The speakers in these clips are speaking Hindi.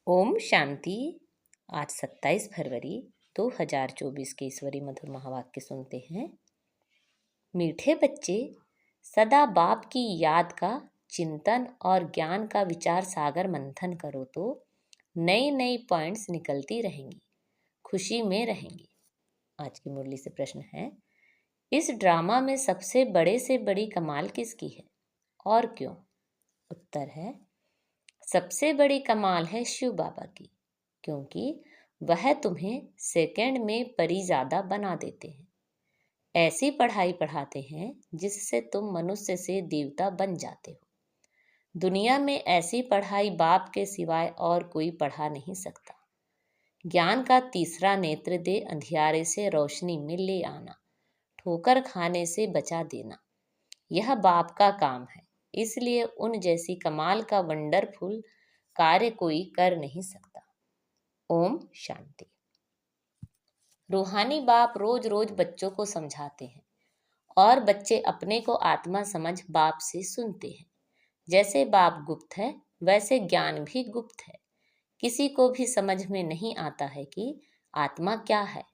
ओम शांति। आज 27 फरवरी 2024 के ईश्वरी मधुर महावाक्य सुनते हैं। मीठे बच्चे, सदा बाप की याद का चिंतन और ज्ञान का विचार सागर मंथन करो तो नई नई पॉइंट्स निकलती रहेंगी, खुशी में रहेंगी। आज की मुरली से प्रश्न है, इस ड्रामा में सबसे बड़े से बड़ी कमाल किसकी है और क्यों? उत्तर है, सबसे बड़ी कमाल है शिव बाबा की, क्योंकि वह तुम्हें सेकंड में परिज़ादा बना देते हैं। ऐसी पढ़ाई पढ़ाते हैं जिससे तुम मनुष्य से देवता बन जाते हो। दुनिया में ऐसी पढ़ाई बाप के सिवाय और कोई पढ़ा नहीं सकता। ज्ञान का तीसरा नेत्र दे अंधियारे से रोशनी में ले आना, ठोकर खाने से बचा देना, यह बाप का काम है। इसलिए उन जैसी कमाल का वंडरफुल कार्य कोई कर नहीं सकता। ओम शांति। रूहानी बाप रोज रोज बच्चों को समझाते हैं और बच्चे अपने को आत्मा समझ बाप से सुनते हैं। जैसे बाप गुप्त है, वैसे ज्ञान भी गुप्त है। किसी को भी समझ में नहीं आता है कि आत्मा क्या है,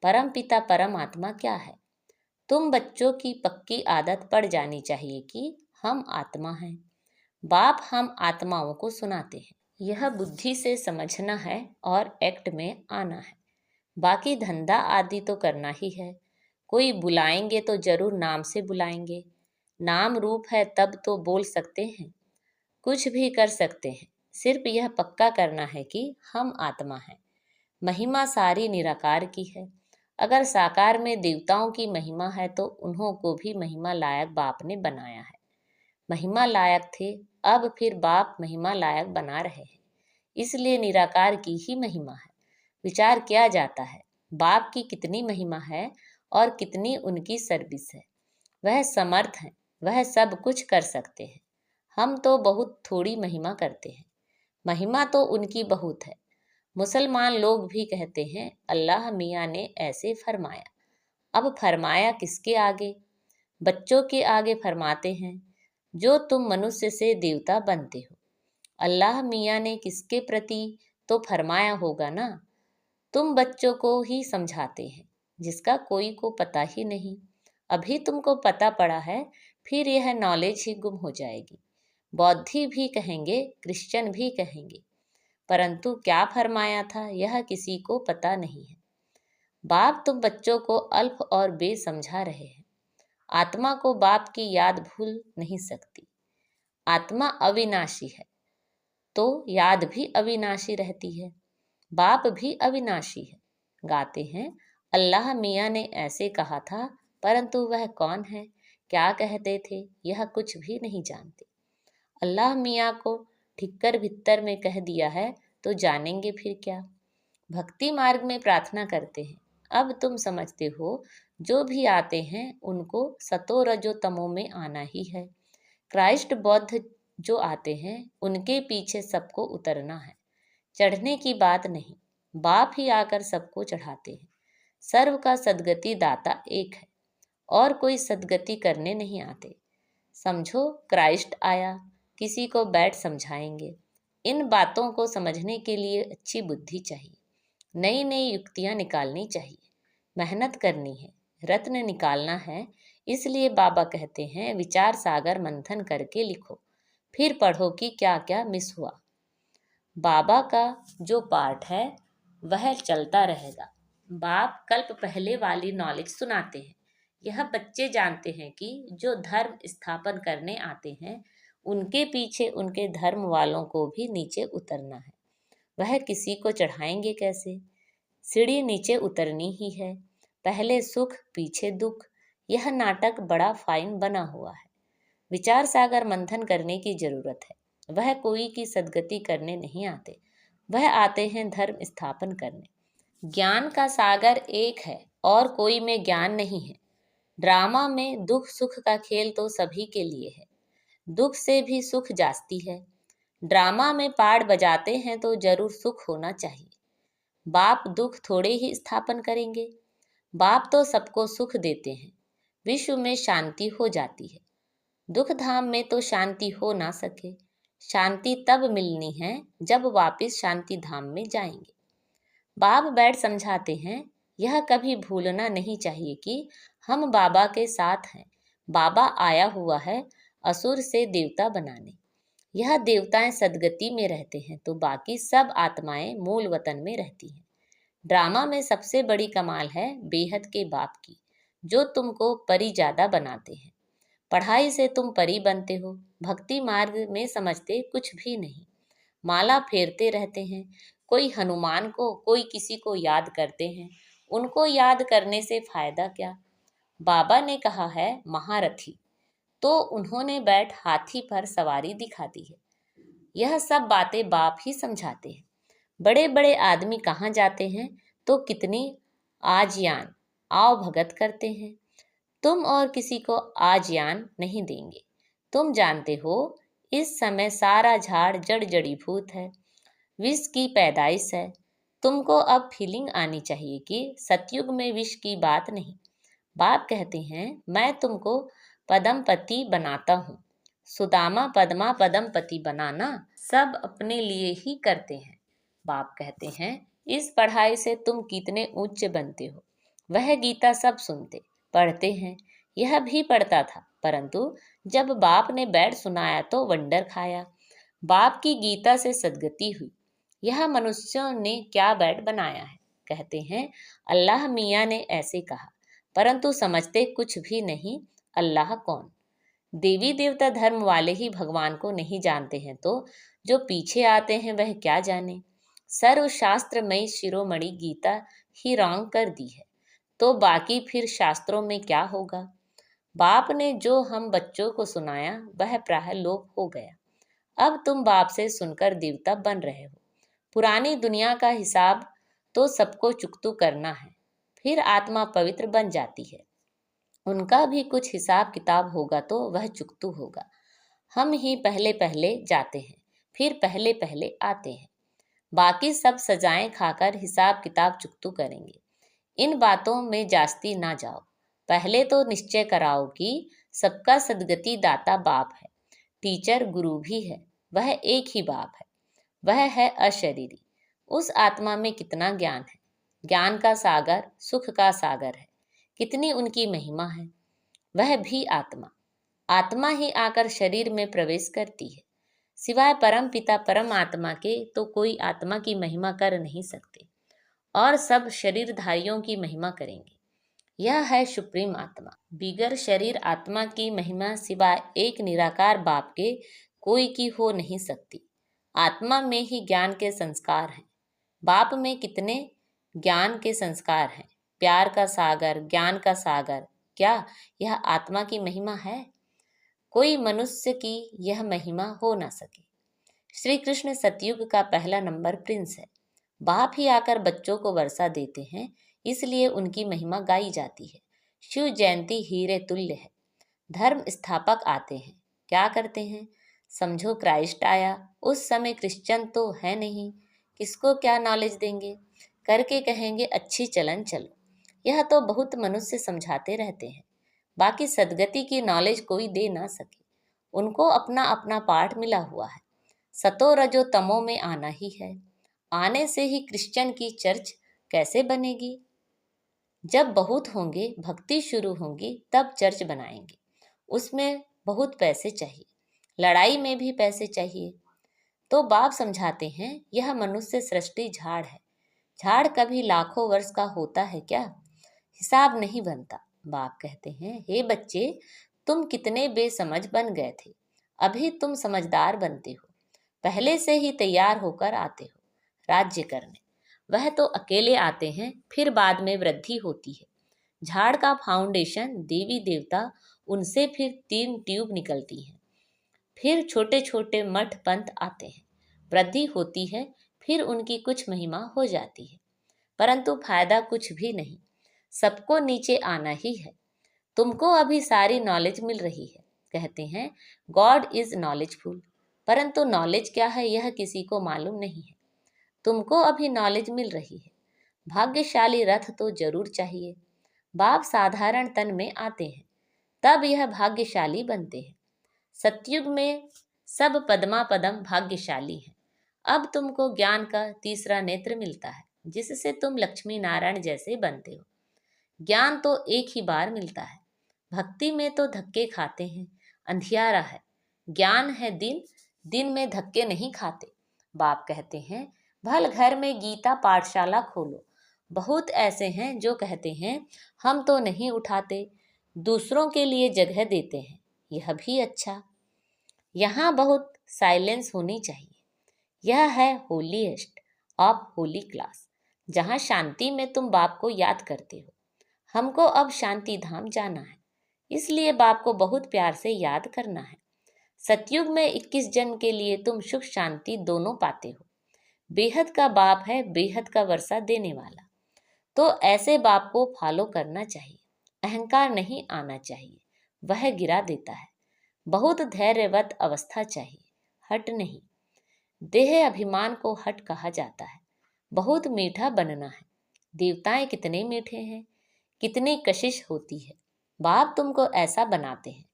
परम पिता परम आत्मा क्या है। तुम बच्चों की पक्की आदत पड़ जानी चाहिए कि हम आत्मा हैं। बाप हम आत्माओं को सुनाते हैं। यह बुद्धि से समझना है और एक्ट में आना है। बाकी धंधा आदि तो करना ही है। कोई बुलाएंगे तो जरूर नाम से बुलाएंगे। नाम रूप है तब तो बोल सकते हैं, कुछ भी कर सकते हैं। सिर्फ यह पक्का करना है कि हम आत्मा हैं। महिमा सारी निराकार की है। अगर साकार में देवताओं की महिमा है तो उन्हों को भी महिमा लायक बाप ने बनाया है। महिमा लायक थे, अब फिर बाप महिमा लायक बना रहे हैं। इसलिए निराकार की ही महिमा है। विचार किया जाता है बाप की कितनी महिमा है और कितनी उनकी सर्विस है। वह समर्थ हैं, वह सब कुछ कर सकते हैं। हम तो बहुत थोड़ी महिमा करते हैं। महिमा तो उनकी बहुत है। मुसलमान लोग भी कहते हैं अल्लाह मियाँ ने ऐसे फरमाया। अब फरमाया किसके आगे? बच्चों के आगे फरमाते हैं, जो तुम मनुष्य से देवता बनते हो। अल्लाह मियाँ ने किसके प्रति तो फरमाया होगा ना। तुम बच्चों को ही समझाते हैं, जिसका कोई को पता ही नहीं। अभी तुमको पता पड़ा है, फिर यह नॉलेज ही गुम हो जाएगी। बौद्धी भी कहेंगे, क्रिश्चियन भी कहेंगे, परंतु क्या फरमाया था यह किसी को पता नहीं है। बाप तुम बच्चों को अल्प और बे समझा रहे हैं। आत्मा को बाप की याद भूल नहीं सकती। आत्मा अविनाशी है तो याद भी अविनाशी रहती है। बाप भी अविनाशी है। गाते हैं अल्लाह मियाँ ने ऐसे कहा था, परंतु वह कौन है, क्या कहते थे, यह कुछ भी नहीं जानते। अल्लाह मियाँ को ठिक्कर भित्तर में कह दिया है तो जानेंगे फिर क्या। भक्ति मार्ग में प्रार्थना करते हैं। अब तुम समझते हो, जो भी आते हैं उनको सतो रजो तमो में आना ही है। क्राइस्ट बौद्ध जो आते हैं उनके पीछे सबको उतरना है। चढ़ने की बात नहीं, बाप ही आकर सबको चढ़ाते हैं। सर्व का सदगति दाता एक है और कोई सदगति करने नहीं आते। समझो क्राइस्ट आया, किसी को बैठ समझाएंगे। इन बातों को समझने के लिए अच्छी बुद्धि चाहिए। नई नई युक्तियां निकालनी चाहिए। मेहनत करनी है, रत्न निकालना है। इसलिए बाबा कहते हैं विचार सागर मंथन करके लिखो, फिर पढ़ो कि क्या क्या मिस हुआ। बाबा का जो पाठ है वह चलता रहेगा। बाप कल्प पहले वाली नॉलेज सुनाते हैं। यह बच्चे जानते हैं कि जो धर्म स्थापन करने आते हैं उनके पीछे उनके धर्म वालों को भी नीचे उतरना है। वह किसी को चढ़ाएंगे कैसे? सीढ़ी नीचे उतरनी ही है। पहले सुख पीछे दुख। यह नाटक बड़ा फाइन बना हुआ है। विचार सागर मंथन करने की जरूरत है। वह कोई की सदगति करने नहीं आते, वह आते हैं धर्म स्थापन करने। ज्ञान का सागर एक है और कोई में ज्ञान नहीं है। ड्रामा में दुख सुख का खेल तो सभी के लिए है। दुख से भी सुख जास्ती है। ड्रामा में पाड़ बजाते हैं तो जरूर सुख होना चाहिए। बाप दुख थोड़े ही स्थापन करेंगे। बाप तो सबको सुख देते हैं। विश्व में शांति हो जाती है। दुख धाम में तो शांति हो ना सके, शांति तब मिलनी है जब वापिस शांति धाम में जाएंगे। बाप बैठ समझाते हैं, यह कभी भूलना नहीं चाहिए कि हम बाबा के साथ हैं। बाबा आया हुआ है असुर से देवता बनाने। यह देवताएं सदगति में रहते हैं तो बाकी सब आत्माएं मूल वतन में रहती हैं। ड्रामा में सबसे बड़ी कमाल है बेहद के बाप की, जो तुमको परी ज्यादा बनाते हैं। पढ़ाई से तुम परी बनते हो, भक्ति मार्ग में समझते कुछ भी नहीं। माला फेरते रहते हैं, कोई हनुमान को, कोई किसी को याद करते हैं। उनको याद करने से फायदा क्या? बाबा ने कहा है महारथी, तो उन्होंने बैठ हाथी पर सवारी दिखा दी है। यह सब बातें बाप ही समझाते हैं। बड़े बड़े आदमी कहाँ जाते हैं तो कितनी आजयान आओ भगत करते हैं। तुम और किसी को आजयान नहीं देंगे। तुम जानते हो इस समय सारा झाड़ जड़ जड़ीभूत है, विष की पैदाइश है। तुमको अब फीलिंग आनी चाहिए कि सतयुग में विष की बात नहीं। बाप कहते हैं मैं तुमको पदमपति बनाता हूँ। सुदामा पद्मा पदमपति बनाना सब अपने लिए ही करते हैं। बाप कहते हैं इस पढ़ाई से तुम कितने उच्च बनते हो। वह गीता सब सुनते पढ़ते हैं, यह भी पढ़ता था, परंतु जब बाप ने बैठ सुनाया तो वंडर खाया। बाप की गीता से सदगति हुई। यह मनुष्यों ने क्या बैठ बनाया है। कहते हैं अल्लाह मियाँ ने ऐसे कहा, परंतु समझते कुछ भी नहीं। अल्लाह कौन? देवी देवता धर्म वाले ही भगवान को नहीं जानते हैं तो जो पीछे आते हैं वह क्या जाने। सर्वशास्त्रमयी शिरोमणि गीता ही रॉन्ग कर दी है तो बाकी फिर शास्त्रों में क्या होगा। बाप ने जो हम बच्चों को सुनाया वह प्राय लोप हो गया। अब तुम बाप से सुनकर देवता बन रहे हो। पुरानी दुनिया का हिसाब तो सबको चुकतू करना है, फिर आत्मा पवित्र बन जाती है। उनका भी कुछ हिसाब किताब होगा तो वह चुकतू होगा। हम ही पहले पहले जाते हैं, फिर पहले पहले आते हैं। बाकी सब सजाएं खाकर हिसाब किताब चुकतू करेंगे। इन बातों में जास्ती ना जाओ। पहले तो निश्चय कराओ कि सबका सदगति दाता बाप है, टीचर गुरु भी है, वह एक ही बाप है। वह है अशरीरी। उस आत्मा में कितना ज्ञान है, ज्ञान का सागर, सुख का सागर है। कितनी उनकी महिमा है। वह भी आत्मा, आत्मा ही आकर शरीर में प्रवेश करती है। सिवाय परम पिता परम आत्मा के तो कोई आत्मा की महिमा कर नहीं सकते, और सब शरीरधारियों की महिमा करेंगे। यह है सुप्रीम आत्मा। बिगर शरीर आत्मा की महिमा सिवाय एक निराकार बाप के कोई की हो नहीं सकती। आत्मा में ही ज्ञान के संस्कार हैं। बाप में कितने ज्ञान के संस्कार हैं। प्यार का सागर, ज्ञान का सागर। क्या यह आत्मा की महिमा है? कोई मनुष्य की यह महिमा हो ना सके। श्री कृष्ण सतयुग का पहला नंबर प्रिंस है। बाप ही आकर बच्चों को वर्षा देते हैं, इसलिए उनकी महिमा गाई जाती है। शिव जयंती हीरे तुल्य है। धर्म स्थापक आते हैं, क्या करते हैं? समझो क्राइस्ट आया, उस समय क्रिश्चियन तो है नहीं, किसको क्या नॉलेज देंगे? करके कहेंगे अच्छी चलन चलो। यह तो बहुत मनुष्य समझाते रहते हैं, बाकी सदगति की नॉलेज कोई दे ना सके। उनको अपना अपना पाठ मिला हुआ है। सतो रजो तमो में आना ही है। आने से ही क्रिश्चियन की चर्च कैसे बनेगी? जब बहुत होंगे, भक्ति शुरू होगी, तब चर्च बनाएंगे। उसमें बहुत पैसे चाहिए, लड़ाई में भी पैसे चाहिए। तो बाप समझाते हैं यह मनुष्य सृष्टि झाड़ है। झाड़ कभी लाखों वर्ष का होता है क्या? हिसाब नहीं बनता। बाप कहते हैं हे बच्चे, तुम कितने बेसमझ बन गए थे, अभी तुम समझदार बनते हो। पहले से ही तैयार होकर आते हो राज्य करने। वह तो अकेले आते हैं, फिर बाद में वृद्धि होती है। झाड़ का फाउंडेशन देवी देवता, उनसे फिर 3 ट्यूब निकलती हैं। फिर छोटे छोटे मठ पंथ आते हैं, वृद्धि होती है, फिर उनकी कुछ महिमा हो जाती है, परंतु फायदा कुछ भी नहीं। सबको नीचे आना ही है। तुमको अभी सारी नॉलेज मिल रही है। कहते हैं गॉड इज नॉलेजफुल, परंतु नॉलेज क्या है यह किसी को मालूम नहीं है। तुमको अभी नॉलेज मिल रही है। भाग्यशाली रथ तो जरूर चाहिए। बाप साधारण तन में आते हैं, तब यह भाग्यशाली बनते हैं। सतयुग में सब पदमा पदम भाग्यशाली हैं। अब तुमको ज्ञान का तीसरा नेत्र मिलता है, जिससे तुम लक्ष्मी नारायण जैसे बनते हो। ज्ञान तो एक ही बार मिलता है। भक्ति में तो धक्के खाते हैं, अंधियारा है। ज्ञान है दिन, दिन में धक्के नहीं खाते। बाप कहते हैं, भल घर में गीता पाठशाला खोलो। बहुत ऐसे हैं जो कहते हैं, हम तो नहीं उठाते, दूसरों के लिए जगह देते हैं। यह भी अच्छा। यहाँ बहुत साइलेंस होनी चाहिए। यह है होलीएस्ट ऑफ होली क्लास, जहाँ शांति में तुम बाप को याद करते हो। हमको अब शांति धाम जाना है, इसलिए बाप को बहुत प्यार से याद करना है। सतयुग में 21 जन्म के लिए तुम सुख शांति दोनों पाते हो। बेहद का बाप है, बेहद का वर्षा देने वाला। तो ऐसे बाप को फॉलो करना चाहिए। अहंकार नहीं आना चाहिए, वह गिरा देता है। बहुत धैर्यवत अवस्था चाहिए, हट नहीं। देह अभिमान को हट कहा जाता है। बहुत मीठा बनना है। देवताएं कितने मीठे हैं, कितनी कशिश होती है। बाप तुमको ऐसा बनाते हैं,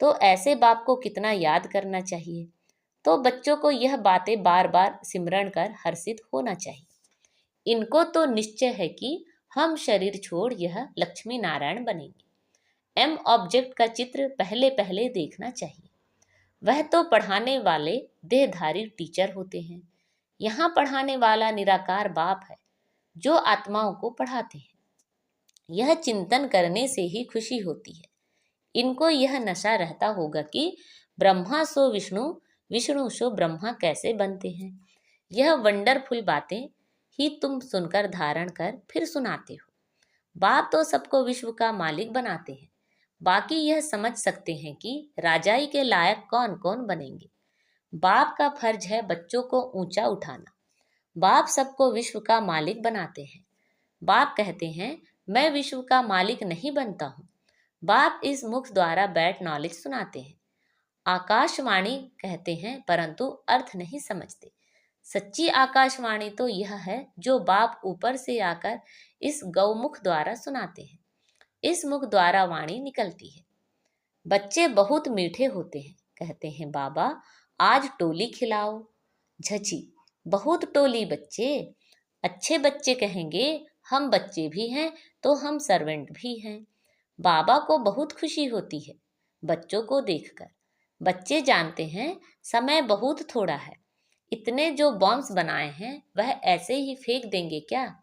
तो ऐसे बाप को कितना याद करना चाहिए। तो बच्चों को यह बातें बार बार सिमरण कर हर्षित होना चाहिए। इनको तो निश्चय है कि हम शरीर छोड़ यह लक्ष्मी नारायण बनेंगे। एम ऑब्जेक्ट का चित्र पहले पहले देखना चाहिए। वह तो पढ़ाने वाले देहधारी टीचर होते हैं। यहाँ पढ़ाने वाला निराकार बाप है, जो आत्माओं को पढ़ाते हैं। यह चिंतन करने से ही खुशी होती है। इनको यह नशा रहता होगा कि ब्रह्मा सो विष्णु, विष्णु सो ब्रह्मा कैसे बनते हैं। यह वंडरफुल बातें ही तुम सुनकर धारण कर फिर सुनाते हो। बाप तो सबको विश्व का मालिक बनाते हैं। बाकी यह समझ सकते हैं कि राजाई के लायक कौन कौन बनेंगे। बाप का फर्ज है बच्चों को ऊंचा उठाना। बाप सबको विश्व का मालिक बनाते हैं। बाप कहते हैं, मैं विश्व का मालिक नहीं बनता हूँ। बाप इस मुख द्वारा बैठ नॉलेज सुनाते हैं। आकाशवाणी कहते हैं, परंतु अर्थ नहीं समझते। सच्ची आकाशवाणी तो यह है जो बाप ऊपर से आकर इस गौमुख द्वारा सुनाते हैं। इस मुख द्वारा वाणी निकलती है। बच्चे बहुत मीठे होते हैं। कहते हैं, बाबा आज टोली खिलाओ। झची, बहुत टोली बच्चे। अच्छे बच्चे कहेंगे, हम बच्चे भी हैं तो हम सर्वेंट भी हैं। बाबा को बहुत खुशी होती है बच्चों को देखकर। बच्चे जानते हैं समय बहुत थोड़ा है। इतने जो बॉम्ब्स बनाए हैं वह ऐसे ही फेंक देंगे क्या?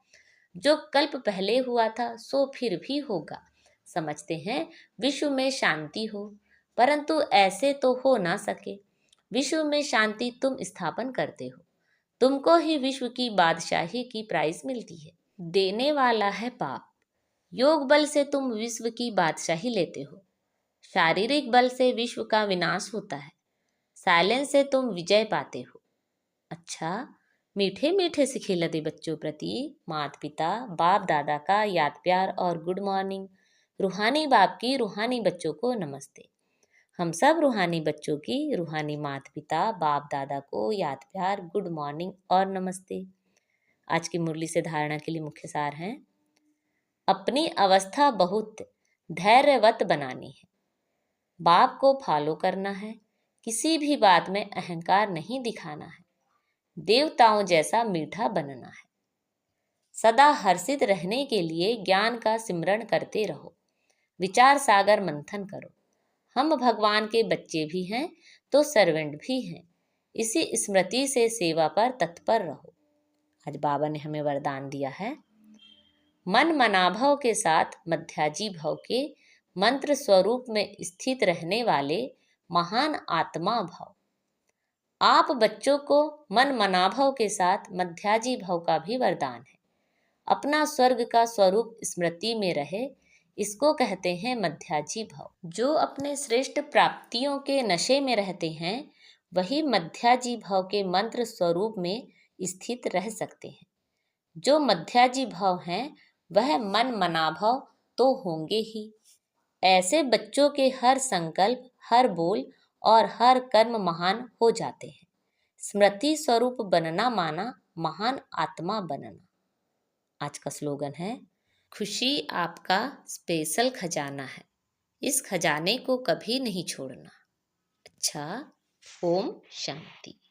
जो कल्प पहले हुआ था सो फिर भी होगा। समझते हैं विश्व में शांति हो, परंतु ऐसे तो हो ना सके। विश्व में शांति तुम स्थापन करते हो। तुमको ही विश्व की बादशाही की प्राइज मिलती है। देने वाला है बाप। योग बल से तुम विश्व की बादशाही लेते हो। शारीरिक बल से विश्व का विनाश होता है। साइलेंस से तुम विजय पाते हो। अच्छा, मीठे मीठे से खिलते बच्चों प्रति माता पिता बाप दादा का याद प्यार और गुड मॉर्निंग। रूहानी बाप की रूहानी बच्चों को नमस्ते। हम सब रूहानी बच्चों की रूहानी माता पिता बाप दादा को याद प्यार गुड मॉर्निंग और नमस्ते। आज की मुरली से धारणा के लिए मुख्य सार हैं, अपनी अवस्था बहुत धैर्यवत बनानी है। बाप को फॉलो करना है। किसी भी बात में अहंकार नहीं दिखाना है। देवताओं जैसा मीठा बनना है। सदा हर्षित रहने के लिए ज्ञान का सिमरण करते रहो। विचार सागर मंथन करो। हम भगवान के बच्चे भी हैं तो सर्वेंट भी हैं। इसी स्मृति से सेवा पर तत्पर रहो। आज बाबा ने हमें वरदान दिया है, मन मनाभव के साथ मध्याजी भव के मंत्र स्वरूप में स्थित रहने वाले महान आत्मा भव। आप बच्चों को मन मनाभव के साथ मध्याजी भव का भी वरदान है। अपना स्वर्ग का स्वरूप स्मृति में रहे, इसको कहते हैं मध्याजी भव। जो अपने श्रेष्ठ प्राप्तियों के नशे में रहते हैं वही मध्याजी भव के मंत्र स्वरूप में स्थित रह सकते हैं। जो मध्याजी भव हैं वह मन मनाभव तो होंगे ही। ऐसे बच्चों के हर संकल्प, हर बोल और हर कर्म महान हो जाते हैं। स्मृति स्वरूप बनना माना महान आत्मा बनना। आज का स्लोगन है, खुशी आपका स्पेशल खजाना है, इस खजाने को कभी नहीं छोड़ना। अच्छा, ओम शांति।